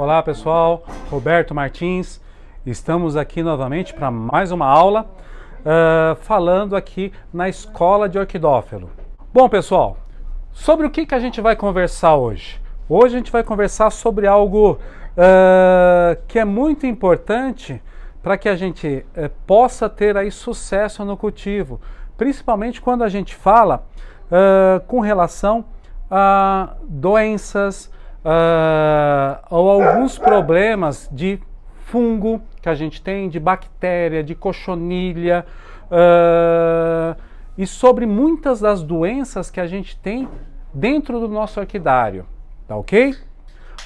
Olá pessoal, Roberto Martins, estamos aqui novamente para mais uma aula, falando aqui na Escola de Orquidófilo. Bom pessoal, sobre o que a gente vai conversar hoje? Hoje a gente vai conversar sobre algo que é muito importante para que a gente possa ter aí sucesso no cultivo, principalmente quando a gente fala com relação a doenças, ou alguns problemas de fungo que a gente tem, de bactéria, de cochonilha, e sobre muitas das doenças que a gente tem dentro do nosso orquidário, tá ok?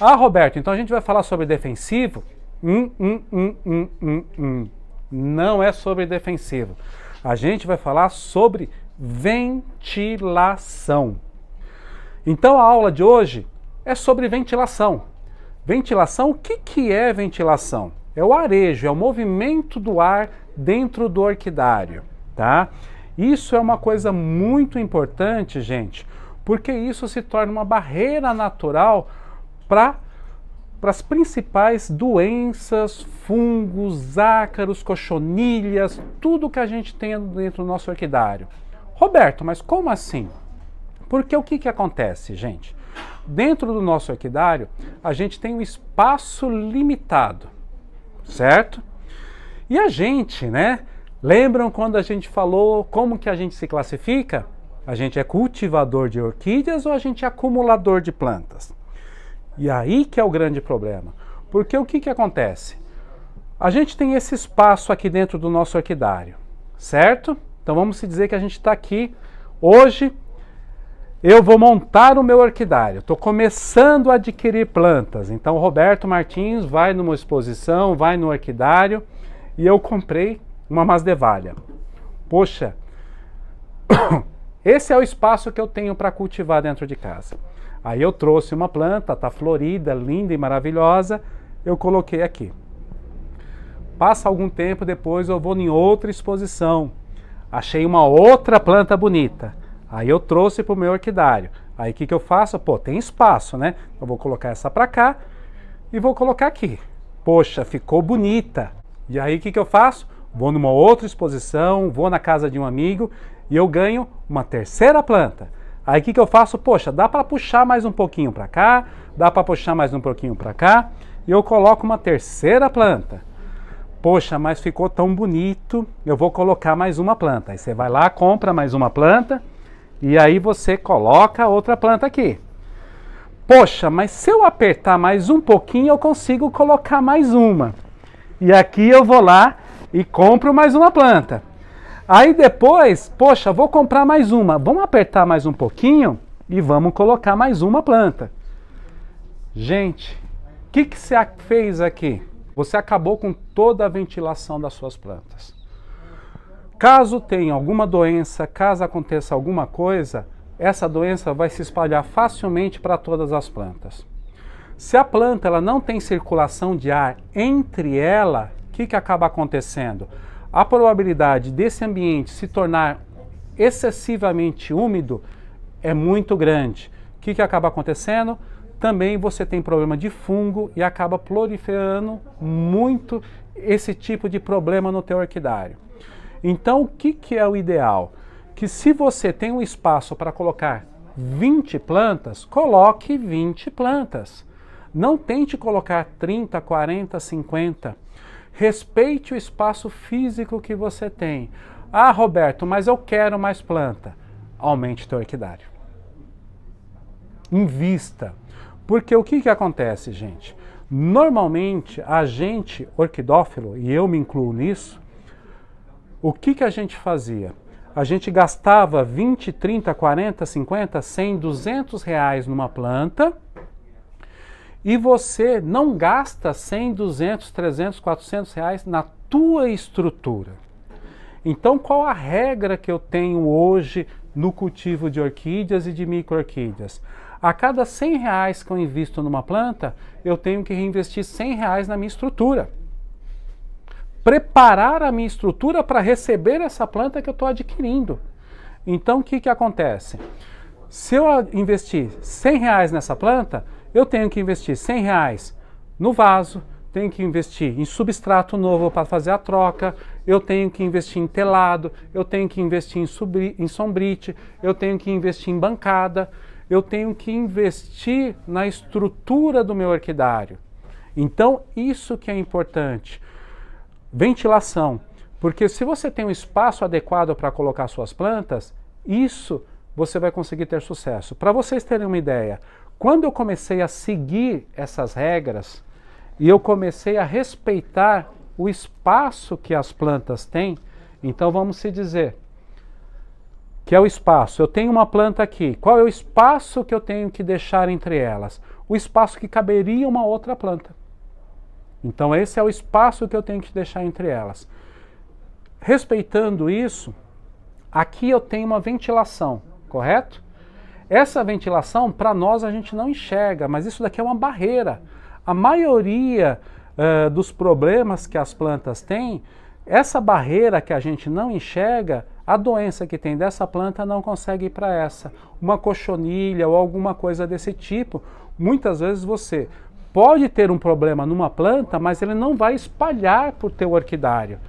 Ah, Roberto, então a gente vai falar sobre defensivo? Não é sobre defensivo. A gente vai falar sobre ventilação. Então a aula de hoje é sobre ventilação. Ventilação, o que é ventilação? É o arejo, é o movimento do ar dentro do orquidário, tá? Isso é uma coisa muito importante, gente, porque isso se torna uma barreira natural para as principais doenças, fungos, ácaros, cochonilhas, tudo que a gente tem dentro do nosso orquidário. Roberto, mas como assim? Porque o que acontece, gente? Dentro do nosso orquidário, a gente tem um espaço limitado, certo? E a gente, né? Lembram quando a gente falou como que a gente se classifica? A gente é cultivador de orquídeas ou a gente é acumulador de plantas? E aí que é o grande problema. Porque o que acontece? A gente tem esse espaço aqui dentro do nosso orquidário, certo? Então vamos dizer que a gente está aqui hoje. Eu vou montar o meu orquidário, estou começando a adquirir plantas. Então o Roberto Martins vai numa exposição, vai no orquidário e eu comprei uma masdevalha. Poxa, esse é o espaço que eu tenho para cultivar dentro de casa. Aí eu trouxe uma planta, está florida, linda e maravilhosa, eu coloquei aqui. Passa algum tempo depois eu vou em outra exposição, achei uma outra planta bonita. Aí eu trouxe para o meu orquidário. Aí o que eu faço? Pô, tem espaço, né? Eu vou colocar essa para cá e vou colocar aqui. Poxa, ficou bonita. E aí o que eu faço? Vou numa outra exposição, vou na casa de um amigo e eu ganho uma terceira planta. Aí o que eu faço? Poxa, dá para puxar mais um pouquinho para cá, dá para puxar mais um pouquinho para cá e eu coloco uma terceira planta. Poxa, mas ficou tão bonito, eu vou colocar mais uma planta. Aí você vai lá, compra mais uma planta. E aí você coloca outra planta aqui. Poxa, mas se eu apertar mais um pouquinho, eu consigo colocar mais uma. E aqui eu vou lá e compro mais uma planta. Aí depois, poxa, vou comprar mais uma. Vamos apertar mais um pouquinho e vamos colocar mais uma planta. Gente, o que você fez aqui? Você acabou com toda a ventilação das suas plantas. Caso tenha alguma doença, caso aconteça alguma coisa, essa doença vai se espalhar facilmente para todas as plantas. Se a planta ela não tem circulação de ar entre ela, o que acaba acontecendo? A probabilidade desse ambiente se tornar excessivamente úmido é muito grande. O que acaba acontecendo? Também você tem problema de fungo e acaba proliferando muito esse tipo de problema no teu orquidário. Então, o que é o ideal? Que se você tem um espaço para colocar 20 plantas, coloque 20 plantas. Não tente colocar 30, 40, 50. Respeite o espaço físico que você tem. Ah, Roberto, mas eu quero mais planta. Aumente teu orquidário. Invista. Porque o que acontece, gente? Normalmente, a gente orquidófilo, e eu me incluo nisso, o que a gente fazia? A gente gastava 20, 30, 40, 50, 100, 200 reais numa planta e você não gasta 100, 200, 300, 400 reais na tua estrutura. Então, qual a regra que eu tenho hoje no cultivo de orquídeas e de micro-orquídeas? A cada 100 reais que eu invisto numa planta, eu tenho que reinvestir 100 reais na minha estrutura. Preparar a minha estrutura para receber essa planta que eu estou adquirindo. Então, o que acontece? Se eu investir 100 reais nessa planta, eu tenho que investir 100 reais no vaso, tenho que investir em substrato novo para fazer a troca, eu tenho que investir em telado, eu tenho que investir em sombrite, eu tenho que investir em bancada, eu tenho que investir na estrutura do meu orquidário. Então, isso que é importante. Ventilação. Porque se você tem um espaço adequado para colocar suas plantas, isso você vai conseguir ter sucesso. Para vocês terem uma ideia, quando eu comecei a seguir essas regras, e eu comecei a respeitar o espaço que as plantas têm, então vamos se dizer que é o espaço. Eu tenho uma planta aqui, qual é o espaço que eu tenho que deixar entre elas? O espaço que caberia uma outra planta. Então esse é o espaço que eu tenho que deixar entre elas. Respeitando isso, aqui eu tenho uma ventilação, correto? Essa ventilação, para nós, a gente não enxerga, mas isso daqui é uma barreira. A maioria dos problemas que as plantas têm, essa barreira que a gente não enxerga, a doença que tem dessa planta não consegue ir para essa. Uma cochonilha ou alguma coisa desse tipo. Muitas vezes você pode ter um problema numa planta, mas ele não vai espalhar por teu orquidário.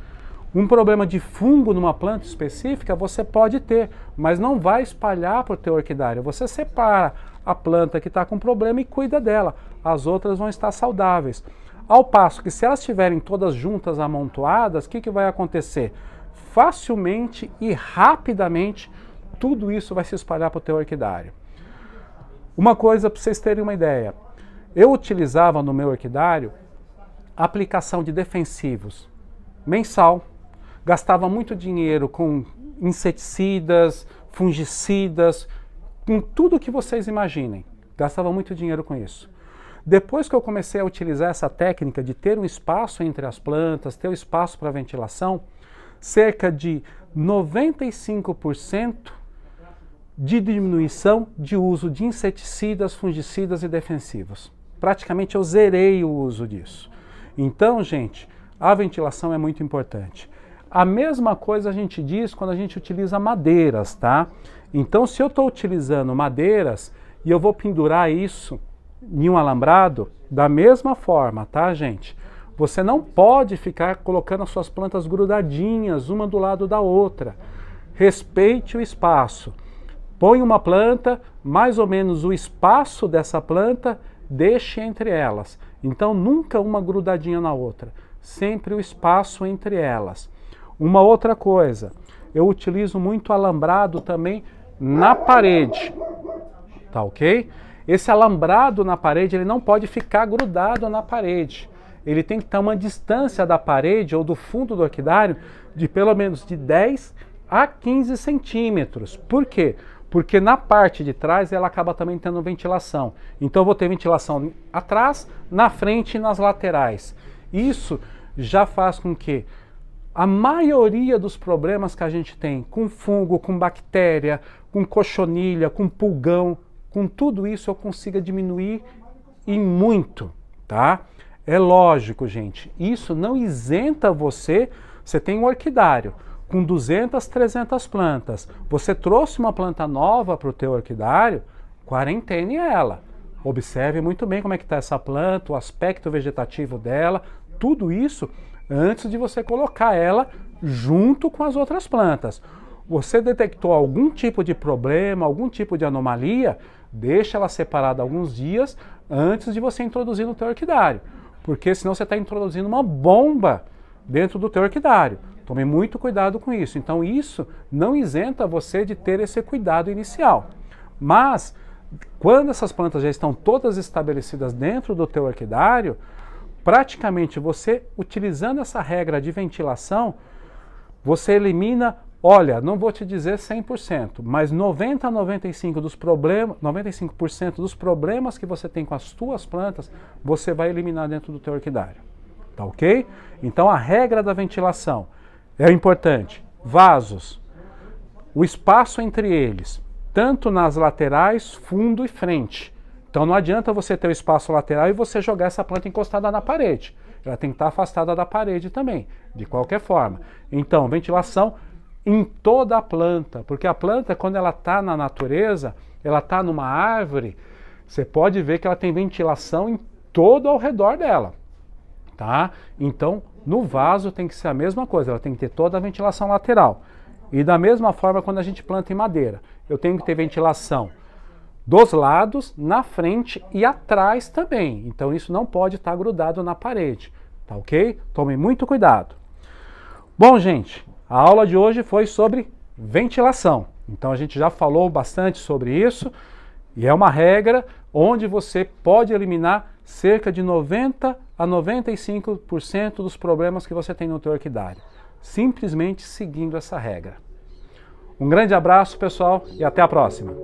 Um problema de fungo numa planta específica você pode ter, mas não vai espalhar por teu orquidário. Você separa a planta que está com problema e cuida dela. As outras vão estar saudáveis. Ao passo que se elas estiverem todas juntas, amontoadas, o que vai acontecer? Facilmente e rapidamente tudo isso vai se espalhar para o teu orquidário. Uma coisa para vocês terem uma ideia. Eu utilizava no meu orquidário aplicação de defensivos mensal. Gastava muito dinheiro com inseticidas, fungicidas, com tudo que vocês imaginem. Gastava muito dinheiro com isso. Depois que eu comecei a utilizar essa técnica de ter um espaço entre as plantas, ter um espaço para ventilação, cerca de 95% de diminuição de uso de inseticidas, fungicidas e defensivos. Praticamente eu zerei o uso disso. Então, gente, a ventilação é muito importante. A mesma coisa a gente diz quando a gente utiliza madeiras, tá? Então, se eu estou utilizando madeiras e eu vou pendurar isso em um alambrado, da mesma forma, tá, gente? Você não pode ficar colocando as suas plantas grudadinhas, uma do lado da outra. Respeite o espaço. Põe uma planta, mais ou menos o espaço dessa planta, deixe entre elas. Então, nunca uma grudadinha na outra. Sempre o espaço entre elas. Uma outra coisa, eu utilizo muito alambrado também na parede, tá ok? Esse alambrado na parede, ele não pode ficar grudado na parede. Ele tem que estar uma distância da parede ou do fundo do orquidário de pelo menos de 10 a 15 centímetros. Por quê? Porque na parte de trás ela acaba também tendo ventilação. Então eu vou ter ventilação atrás, na frente e nas laterais. Isso já faz com que a maioria dos problemas que a gente tem com fungo, com bactéria, com cochonilha, com pulgão, com tudo isso eu consiga diminuir e muito, tá? É lógico, gente, isso não isenta você. Você tem um orquidário com 200, 300 plantas. Você trouxe uma planta nova para o teu orquidário, quarentene ela. Observe muito bem como é que está essa planta, o aspecto vegetativo dela, tudo isso antes de você colocar ela junto com as outras plantas. Você detectou algum tipo de problema, algum tipo de anomalia, deixa ela separada alguns dias antes de você introduzir no teu orquidário. Porque senão você está introduzindo uma bomba dentro do teu orquidário. Tome muito cuidado com isso. Então isso não isenta você de ter esse cuidado inicial. Mas, quando essas plantas já estão todas estabelecidas dentro do teu orquidário, praticamente você, utilizando essa regra de ventilação, você elimina, olha, não vou te dizer 100%, mas 90 a 95% dos problemas que você tem com as tuas plantas, você vai eliminar dentro do teu orquidário. Tá ok? Então a regra da ventilação é importante. Vasos, o espaço entre eles, tanto nas laterais, fundo e frente. Então não adianta você ter o espaço lateral e você jogar essa planta encostada na parede. Ela tem que estar afastada da parede também, de qualquer forma. Então, ventilação em toda a planta, porque a planta, quando ela está na natureza, ela está numa árvore, você pode ver que ela tem ventilação em todo ao redor dela, tá? Então, no vaso tem que ser a mesma coisa, ela tem que ter toda a ventilação lateral. E da mesma forma quando a gente planta em madeira, eu tenho que ter ventilação dos lados, na frente e atrás também. Então isso não pode estar grudado na parede, tá ok? Tome muito cuidado. Bom, gente, a aula de hoje foi sobre ventilação. Então a gente já falou bastante sobre isso e é uma regra onde você pode eliminar cerca de 90 a 95% dos problemas que você tem no teu orquidário, simplesmente seguindo essa regra. Um grande abraço, pessoal, e até a próxima!